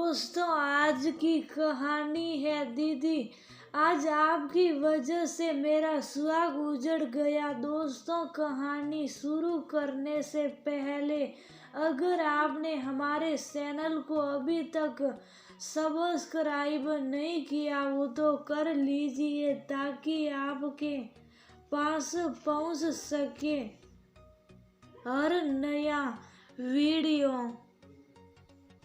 दोस्तों, आज की कहानी है दीदी। आज आपकी वजह से मेरा सुहाग उजड़ गया। दोस्तों, कहानी शुरू करने से पहले अगर आपने हमारे चैनल को अभी तक सब्सक्राइब नहीं किया हो तो कर लीजिए ताकि आपके पास पहुंच सके हर नया वीडियो।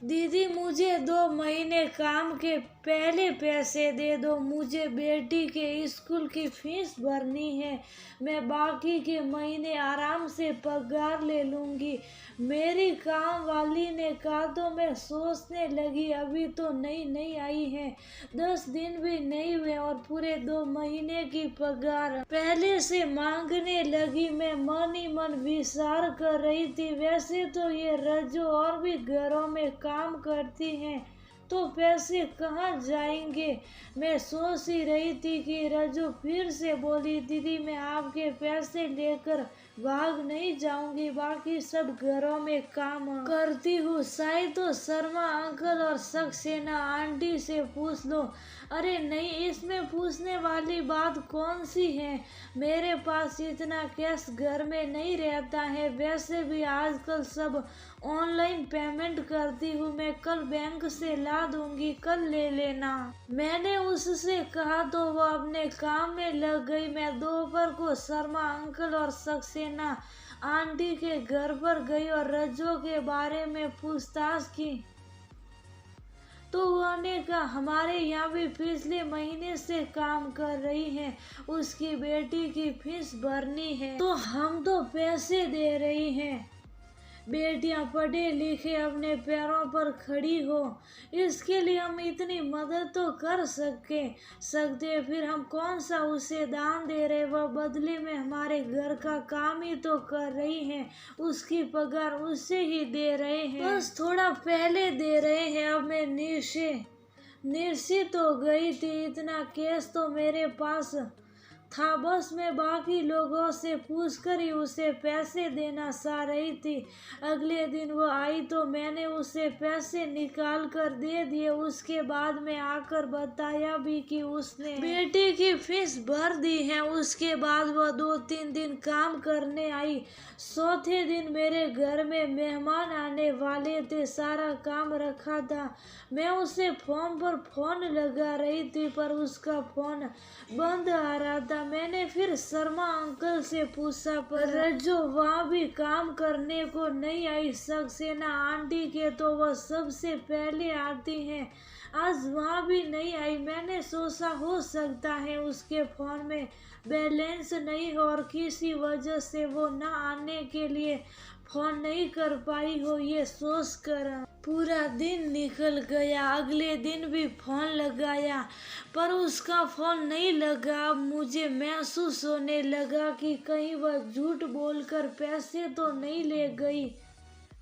दीदी, मुझे 2 महीने काम के पहले पैसे दे दो। मुझे बेटी के स्कूल की फीस भरनी है। मैं बाकी के महीने आराम से पगार ले लूंगी। मेरी काम वाली ने कहा तो मैं सोचने लगी, अभी तो नई आई है, 10 दिन भी नहीं हुए और पूरे 2 महीने की पगार पहले से मांगने लगी। मैं मन ही मन विचार कर रही थी, वैसे तो ये रजो और भी घरों में काम करती हैं तो पैसे कहाँ जाएंगे। मैं सोच ही रही थी कि रजो फिर से बोली, दीदी मैं आपके पैसे लेकर भाग नहीं जाऊंगी, बाकी सब घरों में काम करती हूँ। शायद तो शर्मा अंकल और सक्सेना आंटी से पूछ लो। अरे नहीं, इसमें पूछने वाली बात कौन सी है। मेरे पास इतना कैश घर में नहीं रहता है। वैसे भी आजकल सब ऑनलाइन पेमेंट करती हूँ। मैं कल बैंक से ला दूंगी, कल ले लेना। मैंने उससे कहा तो वो अपने काम में लग गई। मैं दोपहर को शर्मा अंकल और सक्सेना आंटी के घर पर गई और रजो के बारे में पूछताछ की तो उन्होंने कहा, हमारे यहाँ भी पिछले महीने से काम कर रही है, उसकी बेटी की फीस भरनी है तो हम तो पैसे दे रही हैं। बेटियां पढ़े लिखे अपने पैरों पर खड़ी हो, इसके लिए हम इतनी मदद तो कर सकते। फिर हम कौन सा उसे दान दे रहे, वह बदले में हमारे घर का काम ही तो कर रही है, उसकी पगार उससे ही दे रहे हैं, बस थोड़ा पहले दे रहे हैं। अब मैं निश्चित हो गई थी, इतना कैश तो मेरे पास था, बस मैं बाकी लोगों से पूछकर ही उसे पैसे देना चाह रही थी। अगले दिन वो आई तो मैंने उसे पैसे निकाल कर दे दिए। उसके बाद में आकर बताया भी कि उसने बेटी की फीस भर दी है। उसके बाद वह 2-3 दिन काम करने आई। चौथे दिन मेरे घर में मेहमान आने वाले थे, सारा काम रखा था। मैं उसे फोन पर फोन लगा रही थी पर उसका फोन बंद आ रहा था। मैंने फिर शर्मा अंकल से पूछा पर रजो वहाँ भी काम करने को नहीं आई। सक्सेना आंटी के तो वह सबसे पहले आती हैं, आज वहाँ भी नहीं आई। मैंने सोचा हो सकता है उसके फोन में बैलेंस नहीं हो और किसी वजह से वो न आने के लिए फोन नहीं कर पाई हो। ये सोच कर पूरा दिन निकल गया। अगले दिन भी फोन लगाया पर उसका फोन नहीं लगा। अब मुझे महसूस होने लगा कि कहीं वह झूठ बोलकर पैसे तो नहीं ले गई।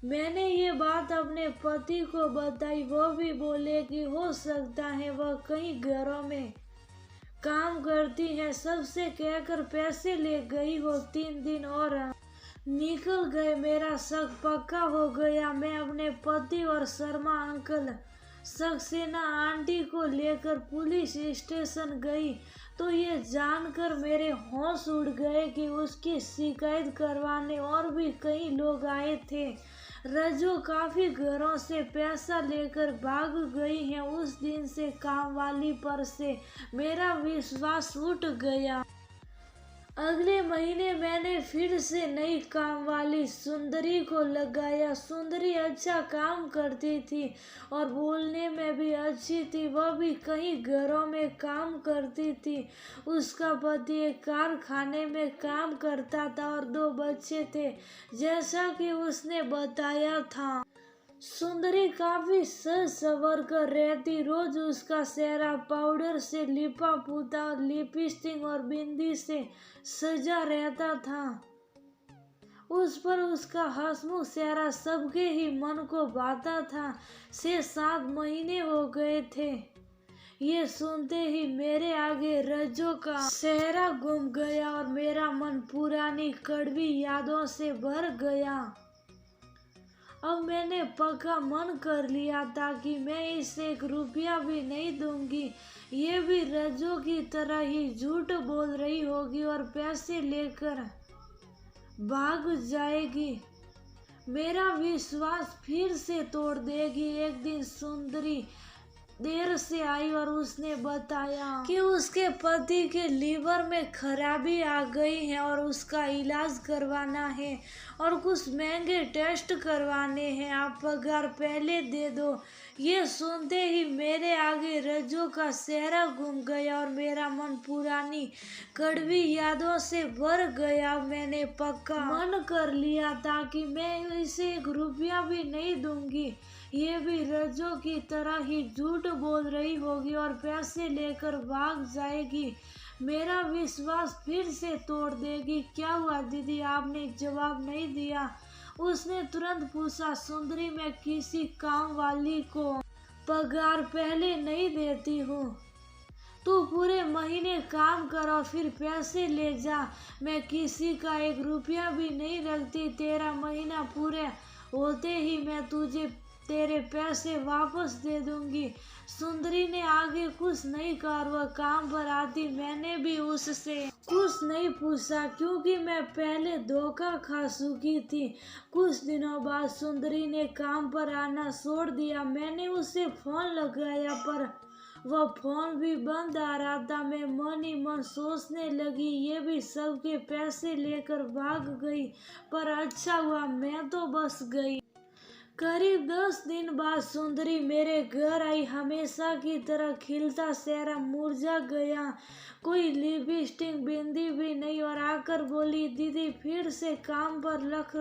मैंने ये बात अपने पति को बताई, वो भी बोले कि हो सकता है वह कहीं घरों में काम करती है, सबसे कहकर पैसे ले गई हो। 3 दिन और निकल गए, मेरा शक पक्का हो गया। मैं अपने पति और शर्मा अंकल सक्सेना आंटी को लेकर पुलिस स्टेशन गई तो ये जानकर मेरे होश उड़ गए कि उसकी शिकायत करवाने और भी कई लोग आए थे। रजो काफी घरों से पैसा लेकर भाग गई है। उस दिन से काम वाली पर से मेरा विश्वास उठ गया। अगले महीने मैंने फिर से नई काम वाली सुंदरी को लगाया। सुंदरी अच्छा काम करती थी और बोलने में भी अच्छी थी। वह भी कई घरों में काम करती थी। उसका पति एक कारखाने में काम करता था और 2 बच्चे थे, जैसा कि उसने बताया था। सुंदरी काफी सज संवर कर रहती। रोज उसका चेहरा पाउडर से लिपा पुता और लिपस्टिक और बिंदी से सजा रहता था। उस पर उसका हंसमुख चेहरा सबके ही मन को भाता था। 6-7 महीने हो गए थे। ये सुनते ही मेरे आगे रजो का चेहरा घूम गया और मेरा मन पुरानी कड़वी यादों से भर गया। अब मैंने पक्का मन कर लिया था कि मैं इसे 1 रुपया भी नहीं दूंगी। ये भी रज्जो की तरह ही झूठ बोल रही होगी और पैसे लेकर भाग जाएगी। मेरा विश्वास फिर से तोड़ देगी। एक दिन सुंदरी देर से आई और उसने बताया कि उसके पति के लीवर में खराबी आ गई है और उसका इलाज करवाना है और कुछ महंगे टेस्ट करवाने हैं। आप पगार पहले दे दो। ये सुनते ही मेरे आगे रज्जो का चेहरा घूम गया और मेरा मन पुरानी कड़वी यादों से भर गया। मैंने पक्का मन कर लिया था कि मैं इसे 1 रुपया भी नहीं दूंगी। ये भी रज्जो की तरह ही झूठ बोल रही होगी और पैसे लेकर भाग जाएगी। मेरा विश्वास फिर से तोड़ देगी। क्या हुआ दीदी, आपने जवाब नहीं दिया? उसने तुरंत पूछा। सुंदरी, मैं किसी काम वाली को पगार पहले नहीं देती हूँ। तू पूरे महीने काम कर और फिर पैसे ले जा। मैं किसी का 1 रुपया भी नहीं रखती। तेरा महीना पूरे होते ही मैं तुझे तेरे पैसे वापस दे दूंगी। सुंदरी ने आगे कुछ नहीं कहा। वह काम पर आती। मैंने भी उससे कुछ नहीं पूछा क्योंकि मैं पहले धोखा खा चुकी थी। कुछ दिनों बाद सुंदरी ने काम पर आना छोड़ दिया। मैंने उसे फोन लगाया पर वह फोन भी बंद आ रहा था। मैं मन ही मन सोचने लगी, ये भी सबके पैसे लेकर भाग गई। पर अच्छा हुआ मैं तो बच गई। करीब 10 दिन बाद सुंदरी मेरे घर आई। हमेशा की तरह खिलता चेहरा मुरझा गया। कोई लिपस्टिक बिंदी भी नहीं और आकर बोली, दीदी फिर से काम पर रख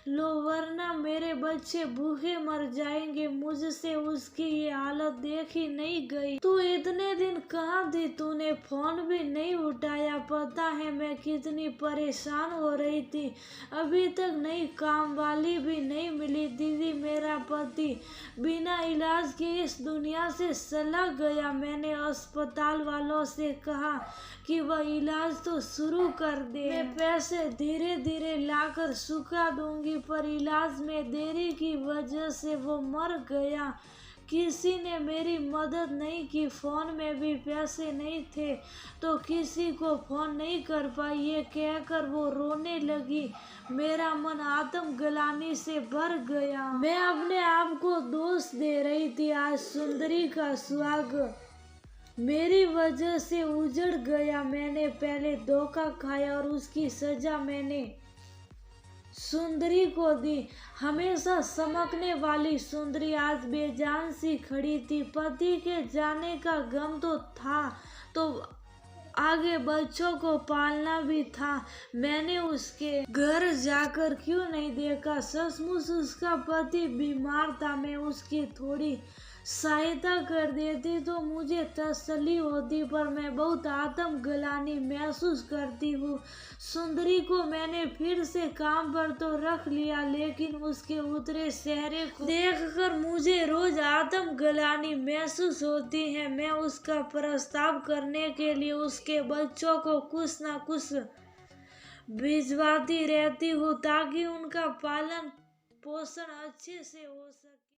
लो वरना मेरे बच्चे भूखे मर जाएंगे। मुझसे उसकी ये हालत देखी नहीं गई। तू इतने दिन कहाँ थी? तूने फोन भी नहीं उठाया। पता है मैं कितनी परेशान हो रही थी। अभी तक नई काम वाली भी नहीं मिली। दीदी मेरा पति बिना इलाज के इस दुनिया से चला गया। मैंने अस्पताल वालों से कहा कि वह इलाज तो शुरू कर दे। मैं पैसे धीरे धीरे लाकर चुका दूंगी पर इलाज में देरी की वजह से वो मर गया। किसी ने मेरी मदद नहीं की। फोन में भी पैसे नहीं थे तो किसी को फोन नहीं कर पाई। ये कहकर वो रोने लगी। मेरा मन आत्मग्लानि से भर गया। मैं अपने आप को दोष दे रही थी। आज सुंदरी का सुहाग मेरी वजह से उजड़ गया। मैंने पहले धोखा खाया और उसकी सजा मैंने सुंदरी को दी। हमेशा चमकने वाली सुंदरी आज बेजान सी खड़ी थी। पति के जाने का गम तो था तो आगे बच्चों को पालना भी था। मैंने उसके घर जाकर क्यों नहीं देखा? सचमुच उसका पति बीमार था। मैं उसकी थोड़ी सहायता कर देती तो मुझे तसल्ली होती पर मैं बहुत आत्मग्लानि महसूस करती हूँ। सुंदरी को मैंने फिर से काम पर तो रख लिया लेकिन उसके उतरे चेहरे को देखकर मुझे रोज आत्मग्लानि महसूस होती है। मैं उसका प्रस्ताव करने के लिए उसके बच्चों को कुछ न कुछ भिजवाती रहती हूँ ताकि उनका पालन पोषण अच्छे से हो सके।